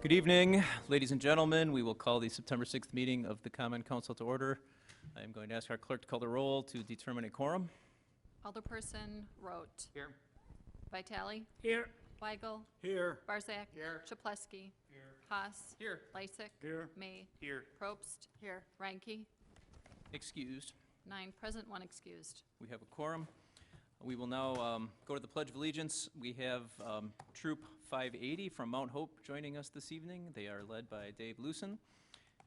Good evening, ladies and gentlemen. We will call the September 6th meeting of the Common Council to order. I am going to ask our clerk to call the roll to determine a quorum. Alderperson Rote. Here. Vitale. Here. Weigel. Here. Barzak. Here. Chaplesky. Here. Haas. Here. Lysick. Here. May. Here. Probst. Here. Reinke. Excused. 9 present, 1 excused. We have a quorum. We will now go to the Pledge of Allegiance. We have Troop 580 from Mount Hope joining us this evening. They are led by Dave Lucen.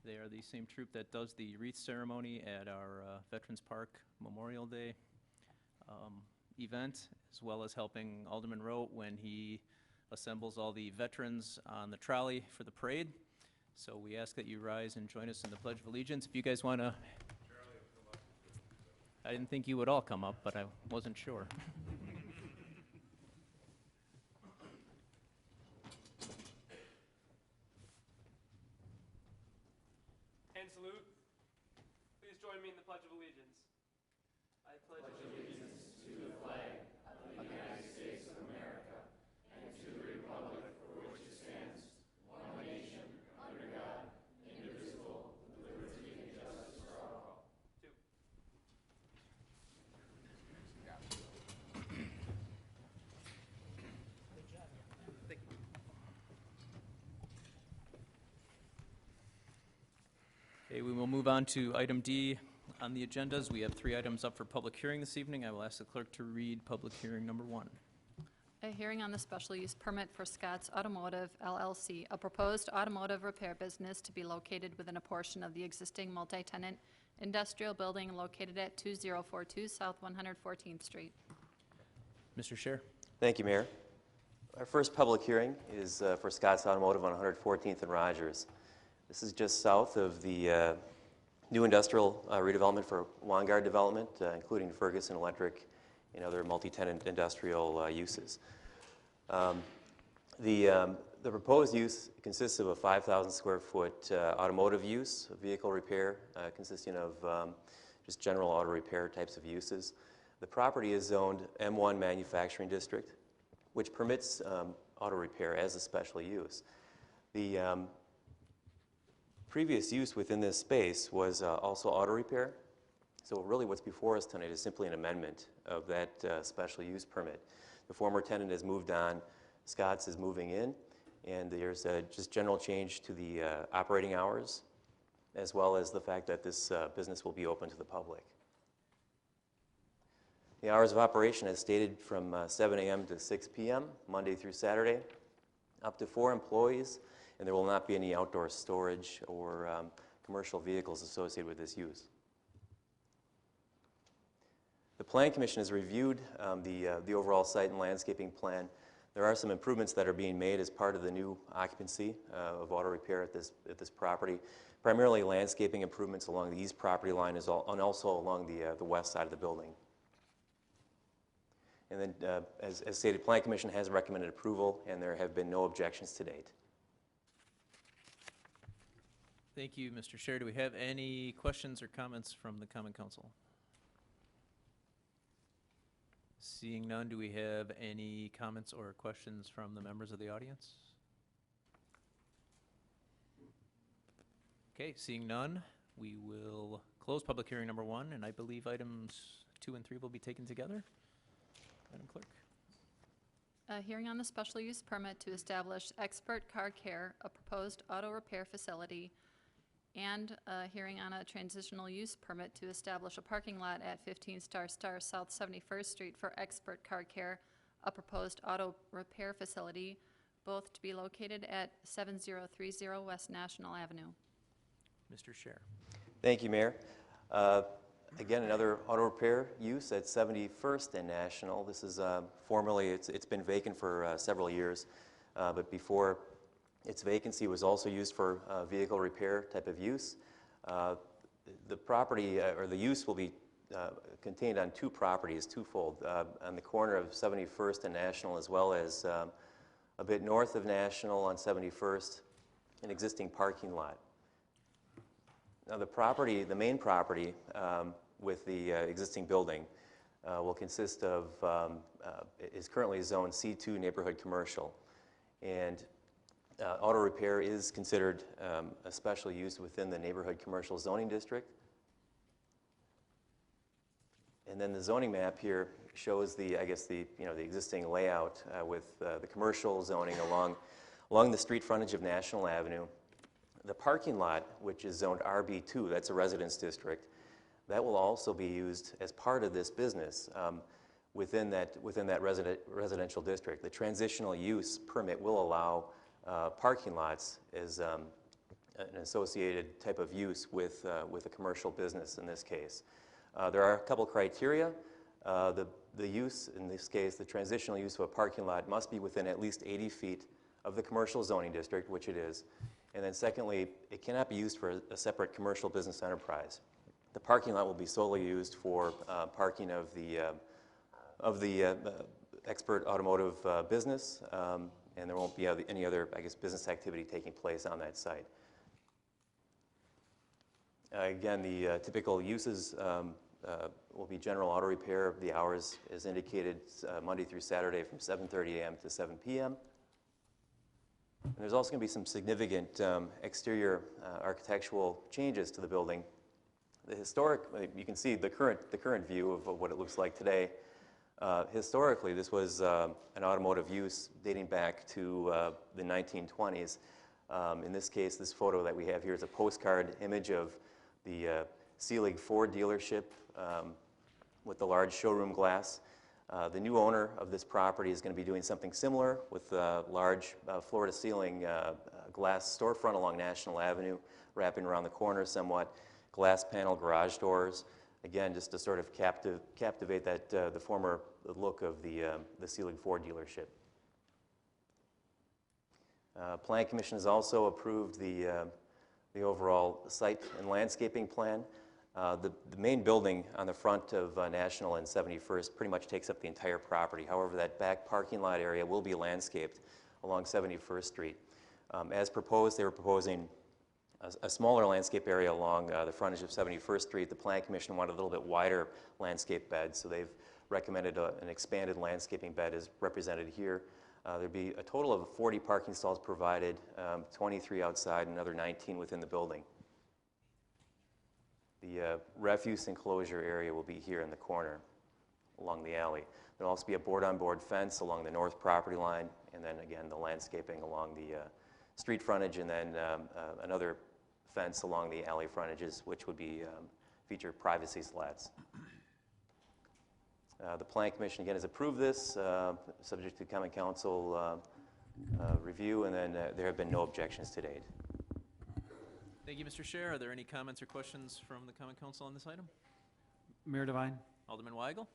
They are the same troop that does the wreath ceremony at our Veterans Park Memorial Day event, as well as helping Alderman Rote when he assembles all the veterans on the trolley for the parade. So we ask that you rise and join us in the Pledge of Allegiance. If you guys want to... I didn't think you would all come up, but I wasn't sure. And salute. Please join me in the Pledge of Allegiance. I pledge allegiance to the flag of the United States of America and to the republic for which it stands, one nation, under God, indivisible, with liberty and justice for all. Okay, we will move on to item D on the agendas. We have 3 items up for public hearing this evening. I will ask the clerk to read public hearing number 1. A hearing on the special use permit for Scott's Automotive LLC, a proposed automotive repair business to be located within a portion of the existing multi-tenant industrial building located at 2042 South 114th Street. Mr. Scher. Thank you, Mayor. Our first public hearing is for Scott's Automotive on 114th and Rogers. This is just south of the new industrial redevelopment for Vanguard Development, including Ferguson Electric and other multi-tenant industrial uses. The proposed use consists of a 5,000 square foot automotive use, vehicle repair, consisting of just general auto repair types of uses. The property is zoned M1 Manufacturing District, which permits auto repair as a special use. The previous use within this space was also auto repair. So really what's before us tonight is simply an amendment of that special use permit. The former tenant has moved on, Scott's is moving in, and there's just general change to the operating hours, as well as the fact that this business will be open to the public. The hours of operation as stated from 7 a.m. to 6 p.m., Monday through Saturday, up to 4 employees, and there will not be any outdoor storage or commercial vehicles associated with this use. The Plan Commission has reviewed the overall site and landscaping plan. There are some improvements that are being made as part of the new occupancy of auto repair at this property, primarily landscaping improvements along the east property line and also along the west side of the building. And then, as stated, Plan Commission has recommended approval, and there have been no objections to date. Thank you, Mr. Scher. Do we have any questions or comments from the Common Council? Seeing none, do we have any comments or questions from the members of the audience? Okay, seeing none, we will close public hearing number 1, and I believe items 2 and 3 will be taken together. Madam Clerk. A hearing on the special use permit to establish Expert Car Care, a proposed auto repair facility, and a hearing on a transitional use permit to establish a parking lot at 15 Star South 71st Street for Expert Car Care, a proposed auto repair facility, both to be located at 7030 West National Avenue. Mr. Scher. Thank you, Mayor. Again, another auto repair use at 71st and National. This is formerly, it's been vacant for several years, but before its vacancy was also used for vehicle repair type of use. The property, or the use will be contained on 2 properties, twofold, on the corner of 71st and National, as well as a bit north of National on 71st, an existing parking lot. Now the main property with the existing building will consist of, is currently zoned C2 neighborhood commercial. And Auto repair is considered a special use within the neighborhood commercial zoning district. And then the zoning map here shows the existing layout with the commercial zoning along the street frontage of National Avenue. The parking lot, which is zoned RB2, that's a residence district, that will also be used as part of this business within that residential district. The transitional use permit will allow parking lots as an associated type of use with a commercial business in this case. There are a couple criteria. The use, in this case, the transitional use of a parking lot must be within at least 80 feet of the commercial zoning district, which it is. And then secondly, it cannot be used for a separate commercial business enterprise. The parking lot will be solely used for parking of the expert automotive business, and there won't be any other, business activity taking place on that site. Again, the typical uses will be general auto repair. The hours, as indicated, Monday through Saturday from 7:30 a.m. to 7 p.m. And there's also going to be some significant exterior architectural changes to the building. The historic, you can see the current view of what it looks like today. Historically, this was an automotive use dating back to the 1920s. In this case, this photo that we have here is a postcard image of the Seelig Ford dealership with the large showroom glass. The new owner of this property is going to be doing something similar with a large floor-to-ceiling glass storefront along National Avenue, wrapping around the corner somewhat, glass panel garage doors, again, just to sort of captivate that the former look of the Seelig Ford dealership. Plan Commission has also approved the overall site and landscaping plan. The main building on the front of National and 71st pretty much takes up the entire property. However, that back parking lot area will be landscaped along 71st Street. As proposed, they were proposing a smaller landscape area along the frontage of 71st Street. The Plan Commission wanted a little bit wider landscape bed, so they've recommended an expanded landscaping bed as represented here. There'd be a total of 40 parking stalls provided, 23 outside and another 19 within the building. The refuse enclosure area will be here in the corner along the alley. There'll also be a board-on-board fence along the north property line, and then again the landscaping along the street frontage, and then another fence along the alley frontages, which would be feature privacy slats. The Plan Commission again has approved this, subject to Common Council review, and then there have been no objections to date. Thank you, Mr. Scher. Are there any comments or questions from the Common Council on this item? Mayor Devine? Alderman Weigel?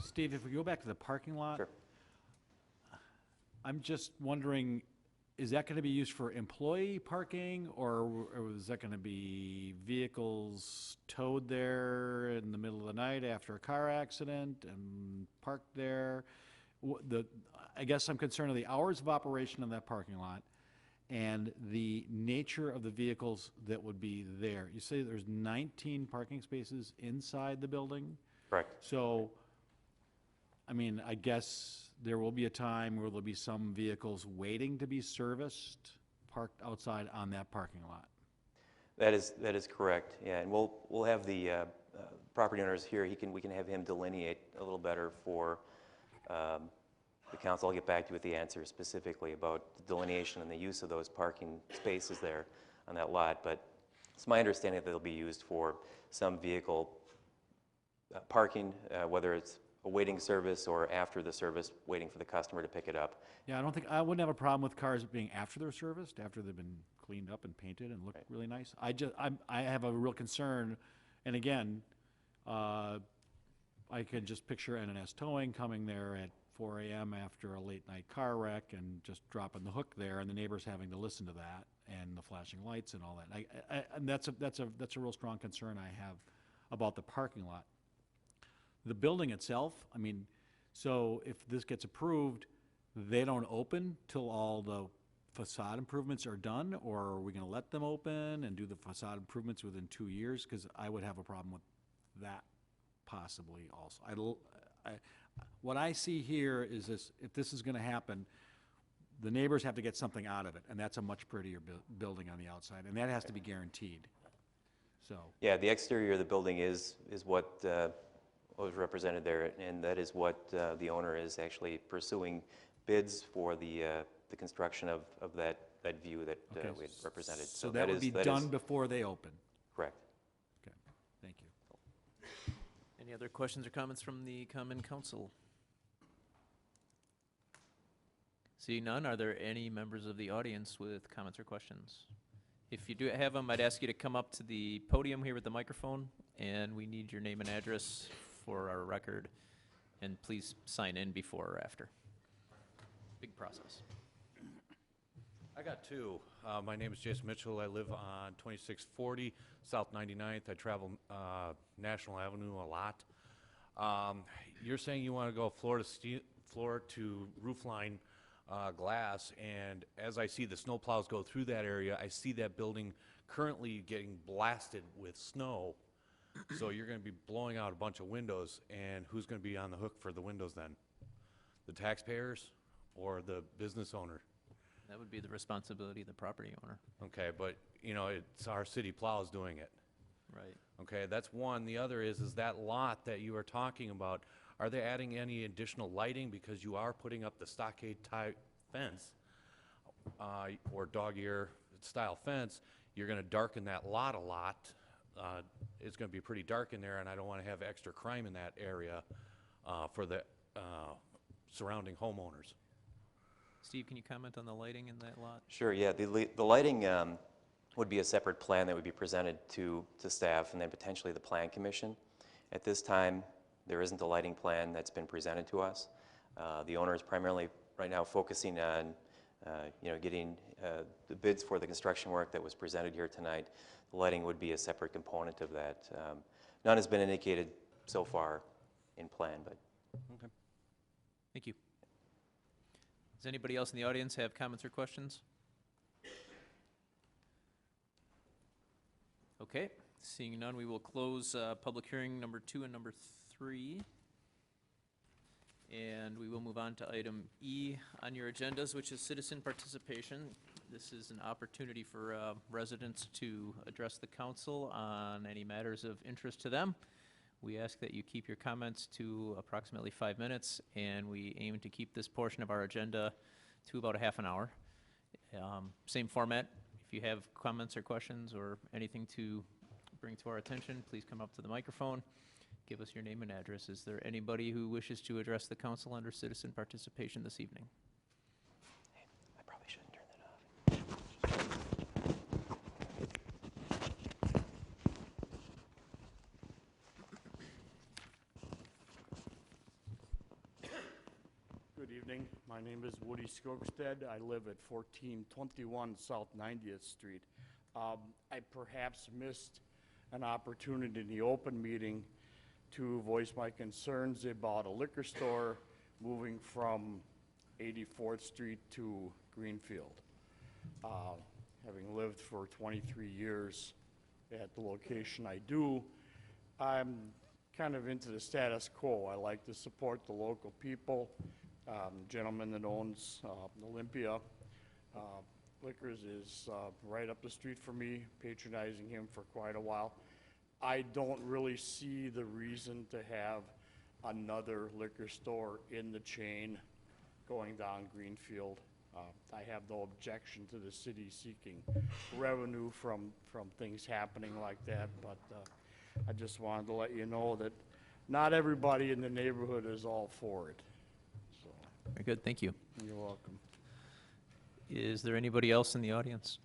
Steve, if we go back to the parking lot, Sure. I'm just wondering, is that going to be used for employee parking, or is that going to be vehicles towed there in the middle of the night after a car accident and parked there? I guess I'm concerned of the hours of operation of that parking lot and the nature of the vehicles that would be there. You say there's 19 parking spaces inside the building? Correct. So, I mean, I guess there will be a time where there'll be some vehicles waiting to be serviced, parked outside on that parking lot. That is correct. Yeah, and we'll have the property owners here. We can have him delineate a little better for the council. I'll get back to you with the answer specifically about the delineation and the use of those parking spaces there on that lot. But it's my understanding that they'll be used for some vehicle parking, whether it's a waiting service or after the service, waiting for the customer to pick it up. Yeah, I wouldn't have a problem with cars being after they're serviced, after they've been cleaned up and painted and look Right. really nice. I have a real concern, and again, I could just picture NNS Towing coming there at 4 a.m. after a late night car wreck and just dropping the hook there, and the neighbors having to listen to that and the flashing lights and all that. And that's a real strong concern I have about the parking lot. The building itself, I mean, so if this gets approved, they don't open till all the facade improvements are done, or are we going to let them open and do the facade improvements within 2 years? Because I would have a problem with that possibly also. What I see here is this: if this is going to happen, the neighbors have to get something out of it, and that's a much prettier building on the outside, and that has to be guaranteed. So, Yeah, the exterior of the building is what was represented there, and that is what the owner is actually pursuing bids for the construction of that view that okay. we had represented. So that would be that is done before they open. correct. Okay, thank you. Any other questions or comments from the Common Council? Seeing none, are there any members of the audience with comments or questions? If you do have them, I'd ask you to come up to the podium here with the microphone, and we need your name and address for our record, and please sign in before or after. Big process. I got two. My name is Jason Mitchell. I live on 2640 South 99th. I travel National Avenue a lot. You're saying you want to go floor to roofline glass, and as I see the snow plows go through that area, I see that building currently getting blasted with snow. So you're going to be blowing out a bunch of windows, and who's going to be on the hook for the windows then? The taxpayers or the business owner? That would be the responsibility of the property owner. Okay, but you know, it's our city plows doing it. Right. Okay, that's one. The other is that lot that you are talking about, are they adding any additional lighting? Because you are putting up the stockade type fence, or dog ear style fence. You're gonna darken that lot a lot. It's gonna be pretty dark in there, and I don't wanna have extra crime in that area, for the, surrounding homeowners. Steve, can you comment on the lighting in that lot? Sure, yeah, the lighting would be a separate plan that would be presented to staff and then potentially the Plan Commission. At this time, there isn't a lighting plan that's been presented to us. The owner is primarily right now focusing on getting the bids for the construction work that was presented here tonight. The lighting would be a separate component of that. None has been indicated so far in plan, but Okay. Thank you. Does anybody else in the audience have comments or questions? Okay, seeing none, we will close public hearing number 2 and number 3. And we will move on to item E on your agendas, which is citizen participation. This is an opportunity for residents to address the council on any matters of interest to them. We ask that you keep your comments to approximately 5 minutes, and we aim to keep this portion of our agenda to about a half an hour. Same format. If you have comments or questions or anything to bring to our attention, please come up to the microphone. Give us your name and address. Is there anybody who wishes to address the council under citizen participation this evening? I probably shouldn't turn that off. Good evening. My name is Woody Skogstad. I live at 1421 South 90th Street. I perhaps missed an opportunity in the open meeting to voice my concerns about a liquor store moving from 84th Street to Greenfield. Having lived for 23 years at the location I do, I'm kind of into the status quo. I like to support the local people. Gentleman that owns Olympia Liquors is right up the street from me, patronizing him for quite a while. I don't really see the reason to have another liquor store in the chain going down Greenfield. I have no objection to the city seeking revenue from things happening like that, but I just wanted to let you know that not everybody in the neighborhood is all for it. So, Very good, thank you. you're welcome. Is there anybody else in the audience?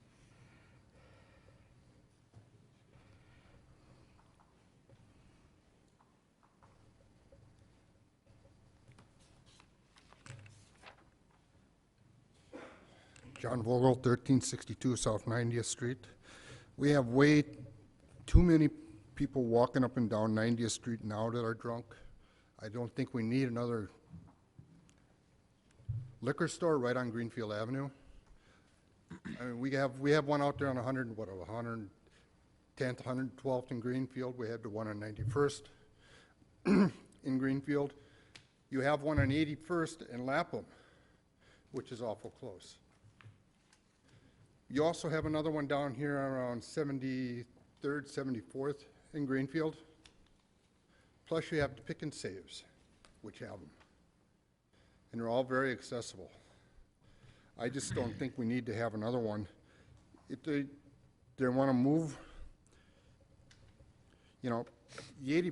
John Vogel, 1362 South 90th Street. We have way too many people walking up and down 90th Street now that are drunk. I don't think we need another liquor store right on Greenfield Avenue. I mean, we have one out there on 110th, 112th in Greenfield. We had the one on 91st in Greenfield. You have one on 81st in Lapham. which is awful close. You also have another one down here around 73rd, 74th in Greenfield. Plus you have the Pick and Saves, which have them. And they're all very accessible. I just don't think we need to have another one. If they want to move, you know, the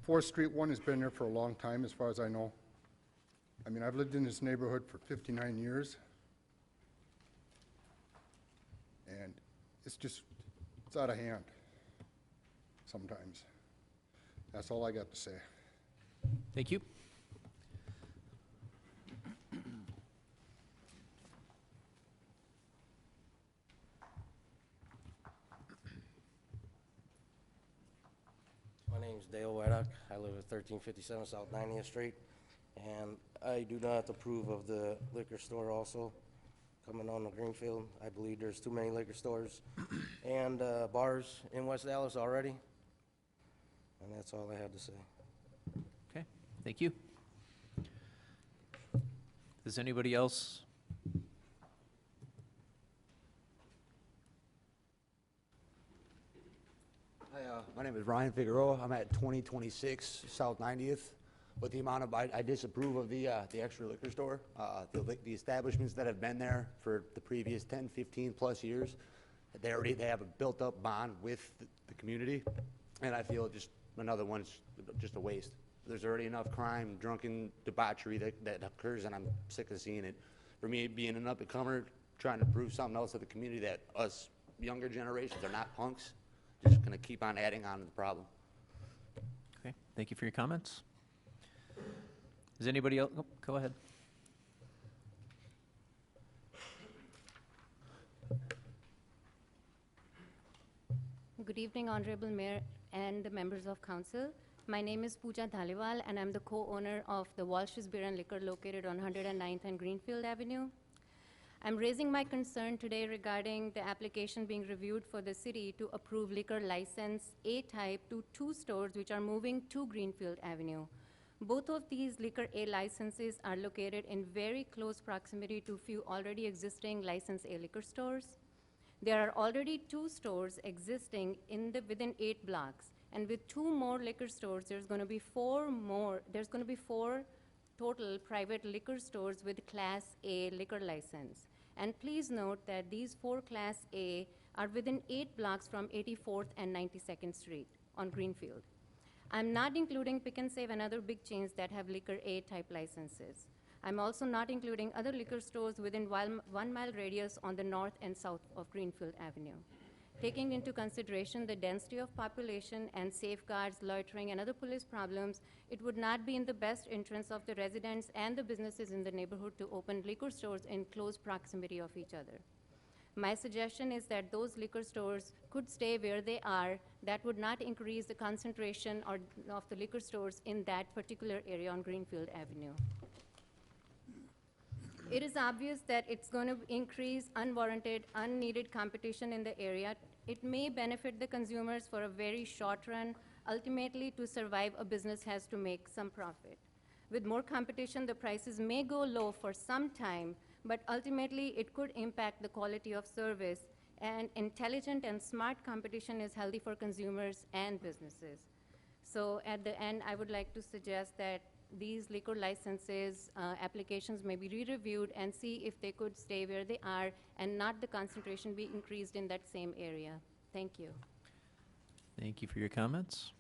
84th Street one has been there for a long time, as far as I know. I mean, I've lived in this neighborhood for 59 years. And it's out of hand sometimes. That's all I got to say. Thank you. My name's Dale Weddock. I live at 1357 South 90th Street, and I do not approve of the liquor store also coming on to Greenfield. I believe there's too many liquor stores and bars in West Dallas already, and that's all I have to say. Okay, thank you. Does anybody else? Hi, my name is Ryan Figueroa. I'm at 2026 South 90th. With the amount of, I disapprove of the extra liquor store. The establishments that have been there for the previous 10, 15 plus years, they have a built-up bond with the community, and I feel just another one's just a waste. There's already enough crime, drunken debauchery that occurs, and I'm sick of seeing it. For me, being an up-and-comer, trying to prove something else to the community that us younger generations are not punks, just going to keep on adding on to the problem. Okay, thank you for your comments. Does anybody else? Oh, go ahead. Good evening, Honorable Mayor and the members of council. My name is Pooja Dhaliwal, and I'm the co-owner of the Walsh's Beer and Liquor located on 109th and Greenfield Avenue. I'm raising my concern today regarding the application being reviewed for the city to approve liquor license A type to 2 stores which are moving to Greenfield Avenue. Both of these liquor A licenses are located in very close proximity to few already existing license A liquor stores. There are already 2 stores existing within 8 blocks, and with 2 more liquor stores, there's going to be 4 total private liquor stores with Class A liquor license. And please note that these 4 Class A are within 8 blocks from 84th and 92nd Street on Greenfield. I'm not including Pick and Save and other big chains that have liquor A type licenses. I'm also not including other liquor stores within 1 mile radius on the north and south of Greenfield Avenue. Taking into consideration the density of population and safeguards, loitering, and other police problems, it would not be in the best interest of the residents and the businesses in the neighborhood to open liquor stores in close proximity of each other. My suggestion is that those liquor stores could stay where they are. That would not increase the concentration of the liquor stores in that particular area on Greenfield Avenue. It is obvious that it's going to increase unwarranted, unneeded competition in the area. It may benefit the consumers for a very short run. Ultimately, to survive, a business has to make some profit. With more competition, the prices may go low for some time, but ultimately it could impact the quality of service, and intelligent and smart competition is healthy for consumers and businesses. So at the end, I would like to suggest that these liquor licenses applications may be re-reviewed and see if they could stay where they are and not the concentration be increased in that same area. Thank you. Thank you for your comments.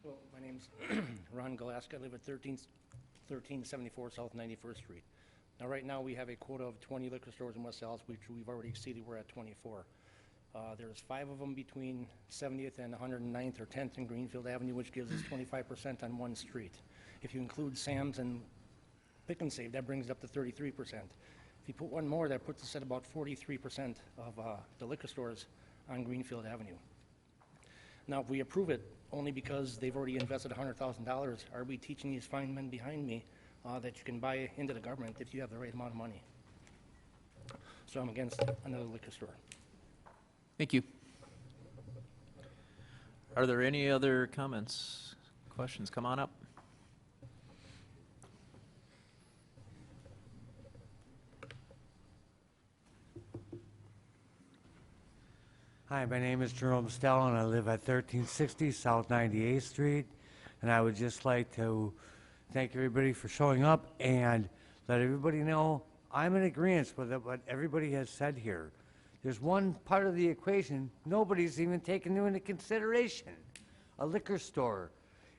Well, my name's Ron Galaska. I live at 1374 South 91st Street. Now, right now, we have a quota of 20 liquor stores in West Dallas, which we've already exceeded. We're at 24. There's 5 of them between 70th and 109th or 10th and Greenfield Avenue, which gives us 25% on one street. If you include Sam's and Pick and Save, that brings it up to 33%. If you put one more, that puts us at about 43% of the liquor stores on Greenfield Avenue. Now, if we approve it only because they've already invested $100,000, are we teaching these fine men behind me that you can buy into the government if you have the right amount of money? So I'm against another liquor store. Thank you. Are there any other comments, questions? Come on up. Hi, my name is Jerome Stella, and I live at 1360 South 98th Street. And I would just like to thank everybody for showing up and let everybody know I'm in agreement with what everybody has said here. There's one part of the equation nobody's even taken into consideration. A liquor store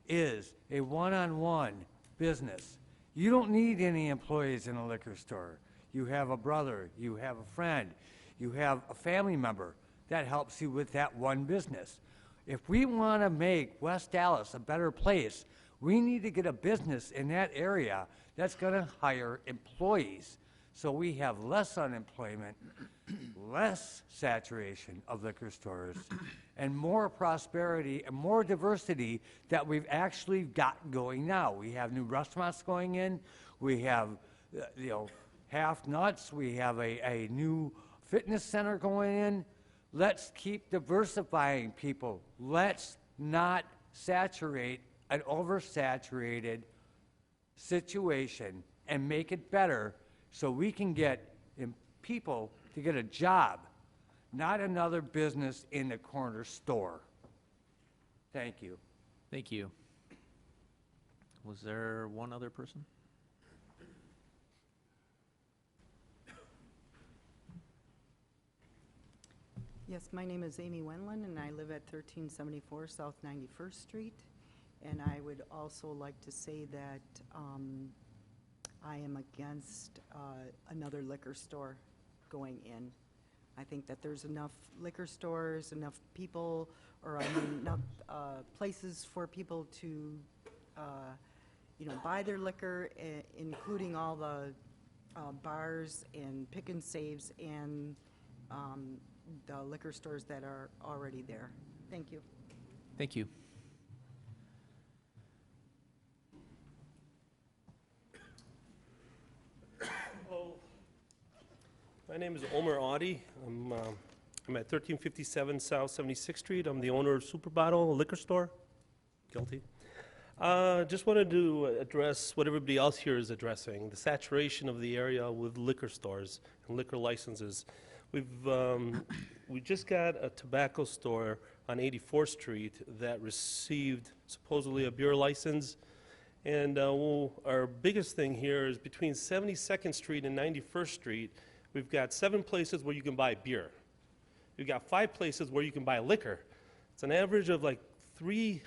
is a one-on-one business. You don't need any employees in a liquor store. You have a brother, you have a friend, you have a family member. That helps you with that one business. If we want to make West Dallas a better place, we need to get a business in that area that's going to hire employees so we have less unemployment, less saturation of liquor stores, and more prosperity and more diversity that we've actually got going now. We have new restaurants going in. We have, Half Nuts. We have a new fitness center going in. Let's keep diversifying, people. Let's not saturate an oversaturated situation and make it better so we can get people to get a job, not another business in the corner store. Thank you. Thank you. Was there one other person? Yes, my name is Amy Wenlin, and I live at 1374 South 91st Street. And I would also like to say that I am against another liquor store going in. I think that there's enough liquor stores, enough people, enough places for people to, buy their liquor, including all the bars and pick and saves and the liquor stores that are already there. Thank you. Thank you. Hello. My name is Omer Audi. I'm at 1357 South 76th Street. I'm the owner of Super Bottle Liquor Store. Guilty. Just wanted to address what everybody else here is addressing, the saturation of the area with liquor stores and liquor licenses. We just got a tobacco store on 84th Street that received supposedly a beer license. And our biggest thing here is between 72nd Street and 91st Street, we've got 7 places where you can buy beer. We've got 5 places where you can buy liquor. It's an average of like 3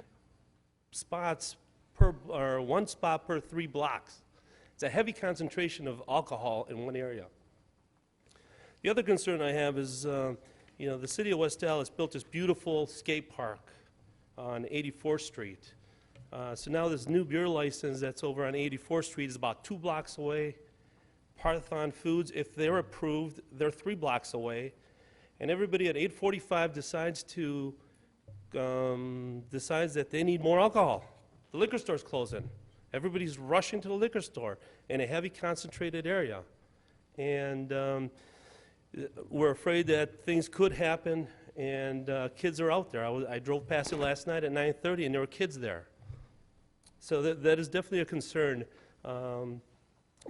spots or 1 spot per 3 blocks. It's a heavy concentration of alcohol in one area. The other concern I have is, the city of West Dallas built this beautiful skate park on 84th Street. So now this new beer license that's over on 84th Street is about 2 blocks away. Parthon Foods, if they're approved, they're 3 blocks away. And everybody at 845 decides that they need more alcohol. The liquor store's closing. Everybody's rushing to the liquor store in a heavy concentrated area. And we're afraid that things could happen, and kids are out there. I drove past it last night at 9:30, and there were kids there. So that is definitely a concern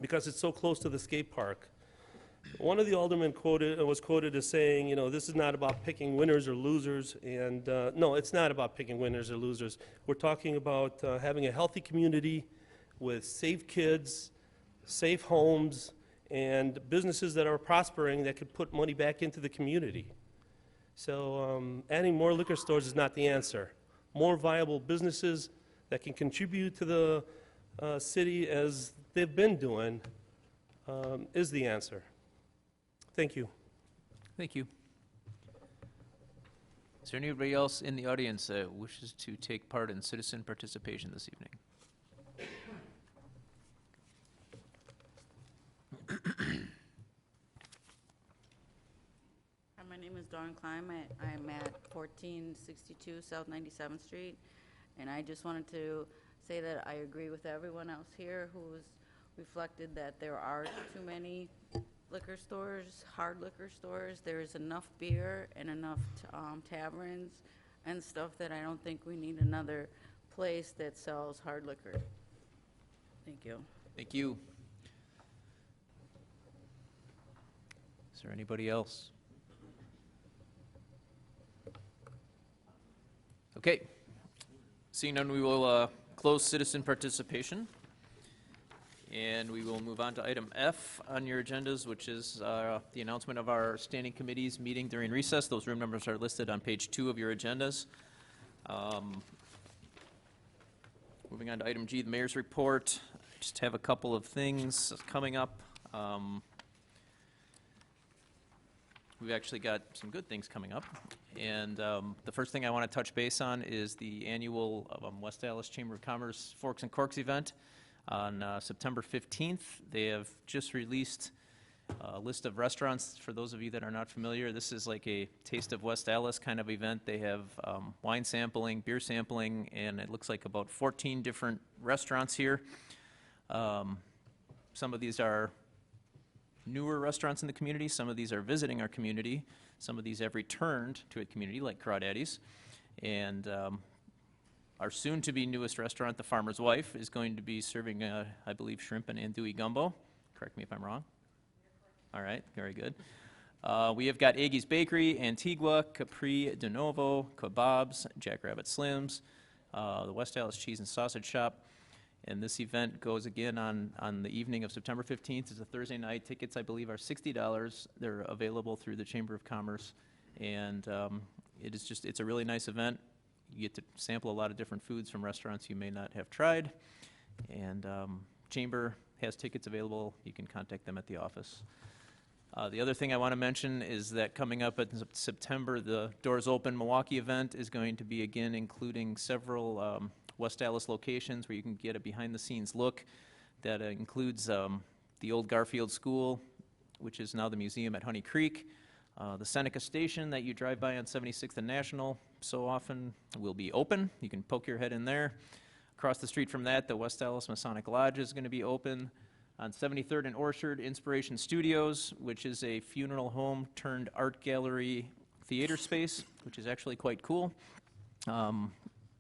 because it's so close to the skate park. One of the aldermen was quoted as saying, this is not about picking winners or losers, and no, it's not about picking winners or losers. We're talking about having a healthy community with safe kids, safe homes, and businesses that are prospering that could put money back into the community. So adding more liquor stores is not the answer. More viable businesses that can contribute to the city as they've been doing is the answer. Thank you. Thank you. Is there anybody else in the audience that wishes to take part in citizen participation this evening? My name is is Dawn Klein. I'm at 1462 South 97th Street, and I just wanted to say that I agree with everyone else here who's reflected that there are too many liquor stores, hard liquor stores. There is enough beer and enough taverns and stuff that I don't think we need another place that sells hard liquor. Thank you. Thank you. Is there anybody else? Okay. Seeing none, we will close citizen participation. And we will move on to item F on your agendas, which is the announcement of our standing committees meeting during recess. Those room numbers are listed on page 2 of your agendas. Moving on to item G, the mayor's report. I just have a couple of things coming up. We've actually got some good things coming up. And the first thing I want to touch base on is the annual West Allis Chamber of Commerce Forks and Corks event on September 15th. They have just released a list of restaurants. For those of you that are not familiar, this is like a Taste of West Allis kind of event. They have wine sampling, beer sampling, and it looks like about 14 different restaurants here. Some of these are newer restaurants in the community. Some of these are visiting our community. Some of these have returned to a community like Crawdaddy's. And our soon-to-be newest restaurant, The Farmer's Wife, is going to be serving, I believe, shrimp and andouille gumbo. Correct me if I'm wrong. All right, very good. We have got Aggie's Bakery, Antigua, Capri De Novo, Kebabs, Jackrabbit Slims, the West Allis Cheese and Sausage Shop. And this event goes again on the evening of September 15th. It's a Thursday night. Tickets, I believe, are $60. They're available through the Chamber of Commerce. And it's a really nice event. You get to sample a lot of different foods from restaurants you may not have tried. And Chamber has tickets available. You can contact them at the office. The other thing I want to mention is that coming up in September, the Doors Open Milwaukee event is going to be again including several West Allis locations where you can get a behind-the-scenes look. That includes the old Garfield School, which is now the museum at Honey Creek. The Seneca Station that you drive by on 76th and National so often will be open. You can poke your head in there. Across the street from that, the West Allis Masonic Lodge is going to be open. On 73rd and Orchard, Inspiration Studios, which is a funeral home turned art gallery theater space, which is actually quite cool,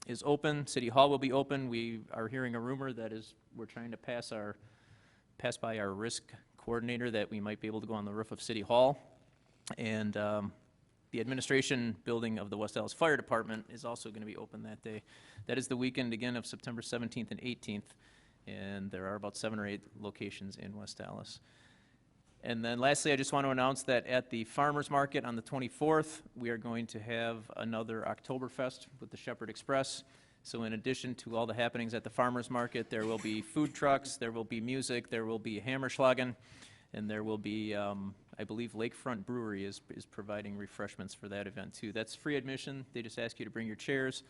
is open. City Hall will be open. We are hearing a rumor that we're trying to pass by our risk coordinator that we might be able to go on the roof of City Hall. And the administration building of the West Allis Fire Department is also going to be open that day. That is the weekend, again, of September 17th and 18th. And there are about 7 or 8 locations in West Allis. And then lastly, I just want to announce that at the Farmers Market on the 24th, we are going to have another Oktoberfest with the Shepherd Express. So in addition to all the happenings at the Farmers Market, there will be food trucks, there will be music, there will be Hammerschlagen, and there will be, I believe, Lakefront Brewery is providing refreshments for that event too. That's free admission. They just ask you to bring your chairs.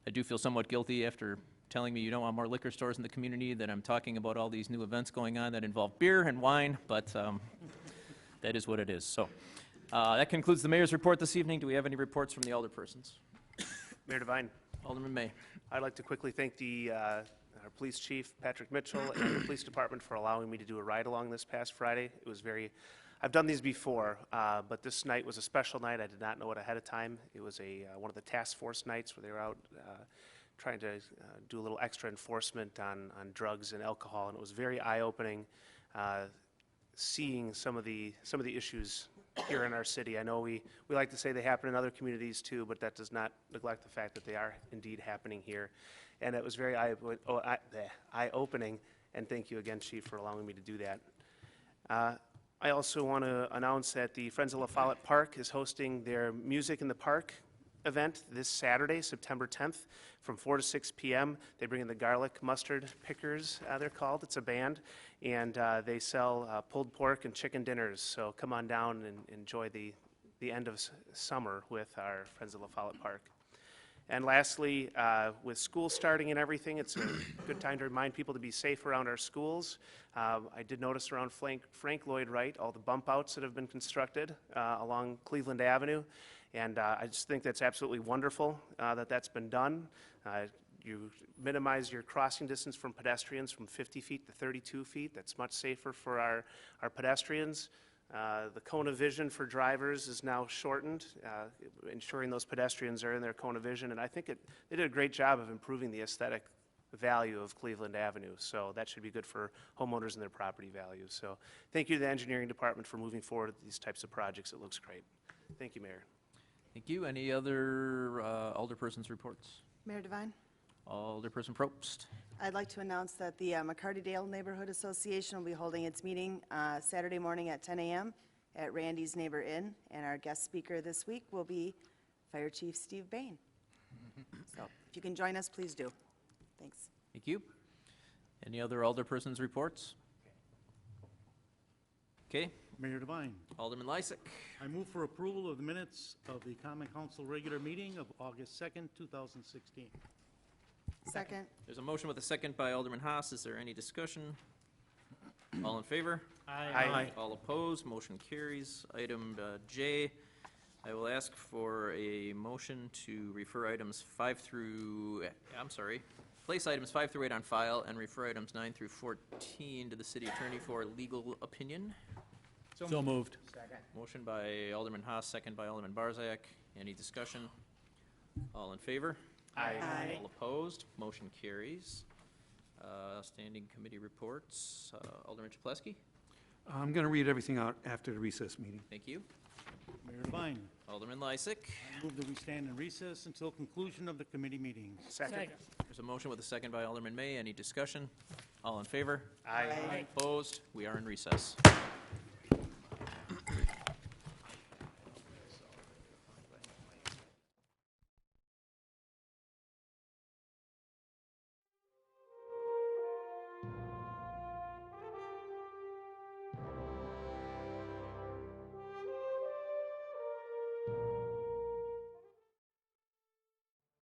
I do feel somewhat guilty after telling me you don't want more liquor stores in the community that I'm talking about all these new events going on that involve beer and wine, but that is what it is. So that concludes the mayor's report this evening. Do we have any reports from the alderpersons? Mayor Devine. Alderman May. I'd like to quickly thank our police chief, Patrick Mitchell, and the police department for allowing me to do a ride-along this past Friday. It was I've done these before, but this night was a special night. I did not know it ahead of time. It was one of the task force nights where they were out trying to do a little extra enforcement on drugs and alcohol, and it was very eye-opening seeing some of the issues here in our city. I know we like to say they happen in other communities too, but that does not neglect the fact that they are indeed happening here. And it was very eye-opening, and thank you again, Chief, for allowing me to do that. I also want to announce that the Friends of La Follette Park is hosting their Music in the Park event this Saturday, September 10th, from 4 to 6 p.m. They bring in the Garlic Mustard Pickers, they're called. It's a band, and they sell pulled pork and chicken dinners. So come on down and enjoy the end of summer with our Friends of La Follette Park. And lastly, with school starting and everything, it's a good time to remind people to be safe around our schools. I did notice around Frank Lloyd Wright, all the bump outs that have been constructed along Cleveland Avenue. And I just think that's absolutely wonderful that that's been done. You minimize your crossing distance from pedestrians from 50 feet to 32 feet. That's much safer for our pedestrians. The cone of vision for drivers is now shortened, ensuring those pedestrians are in their cone of vision. And I think they did a great job of improving the aesthetic value of Cleveland Avenue. So that should be good for homeowners and their property value. So thank you to the engineering department for moving forward with these types of projects. It looks great. Thank you, Mayor. Thank you. Any other alderpersons' reports? Mayor Devine, Alderperson Probst. I'd like to announce that the McCartydale Neighborhood Association will be holding its meeting Saturday morning at 10 a.m. at Randy's Neighbor Inn, and our guest speaker this week will be Fire Chief Steve Bain. So if you can join us, please do. Thanks. Thank you. Any other alderpersons' reports? Okay. Mayor Devine, Alderman Lysick. I move for approval of the minutes of the Common Council regular meeting of August 2nd, 2016. Second. There's a motion with a second by Alderman Haas. Is there any discussion? All in favor? Aye. All opposed? Motion carries. Item J, I will ask for a motion to refer items 5 through, place items 5 through 8 on file and refer items 9 through 14 to the city attorney for legal opinion. So moved. Motion by Alderman Haas, second by Alderman Barzak. Any discussion? All in favor? Aye. All opposed? Motion carries. Standing committee reports. Alderman Chaplesky? I'm going to read everything out after the recess meeting. Thank you. Mayor Devine, Alderman Lysick. I move that we stand in recess until conclusion of the committee meetings. Second. There's a motion with a second by Alderman May. Any discussion? All in favor? Aye. Opposed? We are in recess.